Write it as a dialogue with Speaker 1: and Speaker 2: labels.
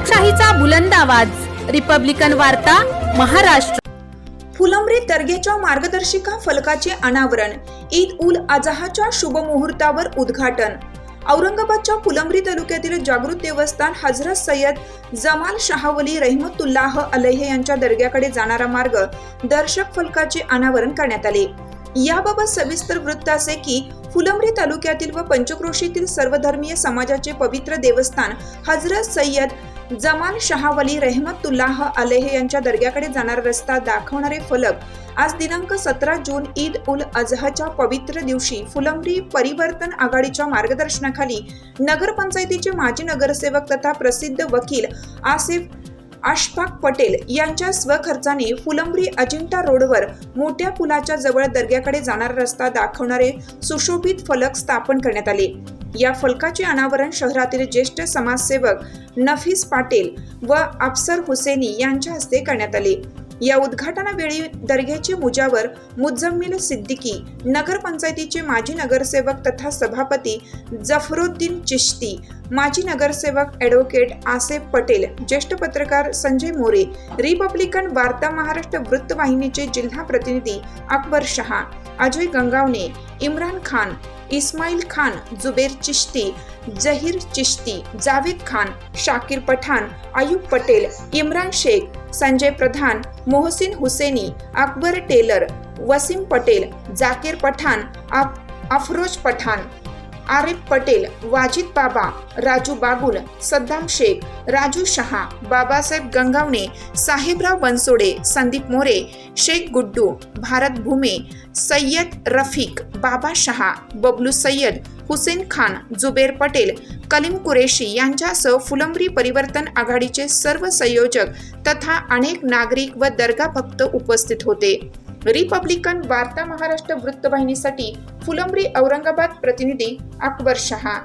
Speaker 1: लोकशाहीचा बुलंद आवाज, रिपब्लिकन वार्ता, महाराष्ट्र।
Speaker 2: फुलंब्री दर्ग्याच्या मार्गदर्शिका फलकाचे अनावरण, ईद उल अजहाच्या शुभ मुहूर्तावर उद्घाटन। औरंगाबादच्या फुलंब्री तालुक्यातील जागृत देवस्थान हजरत सय्यद जमाल शाह वली रहमतुल्लाह अलैह यांच्या दर्ग्याकडे जाणारा मार्ग दर्शक फलकाचे अनावरण करण्यात आले। याबाबत सविस्तर वृत्त असे की फुलंब्री तालुक्यातील व पंचक्रोशीतील सर्वधर्मीय समाजाचे पवित्र देवस्थान हजरत सय्यद जमाल शाह वली रहमतुल्लाह अलैह यांच्या दर्ग्याकडे जाणारा रस्ता दाखवणारे फलक आज दिनांक 17 जून ईद उल अजहाच्या पवित्र दिवशी फुलंब्री परिवर्तन आघाडीच्या मार्गदर्शनाखाली नगरपंचायतीचे माजी नगरसेवक तथा प्रसिद्ध वकील आसिफ अशफाक पटेल यांच्या स्वखर्चाने फुलंब्री अजिंठा रोडवर मोठ्या पुलाच्या जवळ दर्ग्याकडे जाणारा रस्ता दाखवणारे सुशोभित फलक स्थापन करण्यात आले। या फलकाचे अनावरण शहरातील ज्येष्ठ समाजसेवक नफीस पाटील व अफसर हुसेनी यांच्या हस्ते करण्यात आले। या उद्घाटनावेळी दर्ग्याचे मुजावर मुझम्मिल सिद्दीकी, नगरपंचायतीचे माजी नगरसेवक तथा सभापती जफरुद्दीन चिश्ती, माजी नगरसेवक ॲडव्होकेट आसेफ पटेल, ज्येष्ठ पत्रकार संजय मोरे, रिपब्लिकन वार्ता महाराष्ट्र वृत्तवाहिनीचे जिल्हा प्रतिनिधी अकबर शहा, अजय गंगावणे, इम्रान खान, इस्माईल खान, जुबेर चिश्ती, जहीर चिश्ती, जावेद खान, शाकिर पठाण, अयूब पटेल, इम्रान शेख, संजय प्रधान, मोहसिन हुसेनी, अकबर टेलर, वसीम पटेल, जाकीर पठाण, अफरोज पठाण, आरिफ पटेल, वाजिद बाबा, राजू बागुल, सद्दाम शेख, राजू शहा, बाबासाहेब गंगावणे, साहेबराव बनसोडे, संदीप मोरे, शेख गुड्डू, भारत भूमे, सय्यद रफीक, बाबा शहा, बबलू सय्यद, हुसेन खान, जुबेर पटेल, कलीम कुरेशी यांच्यासह फुलंब्री परिवर्तन आघाडीचे सर्व संयोजक तथा अनेक नागरिक व दर्गा भक्त उपस्थित होते। रिपब्लिकन वार्ता महाराष्ट्र वृत्तवाहिनीसाठी फुलंब्री औरंगाबाद प्रतिनिधी अकबर शहा।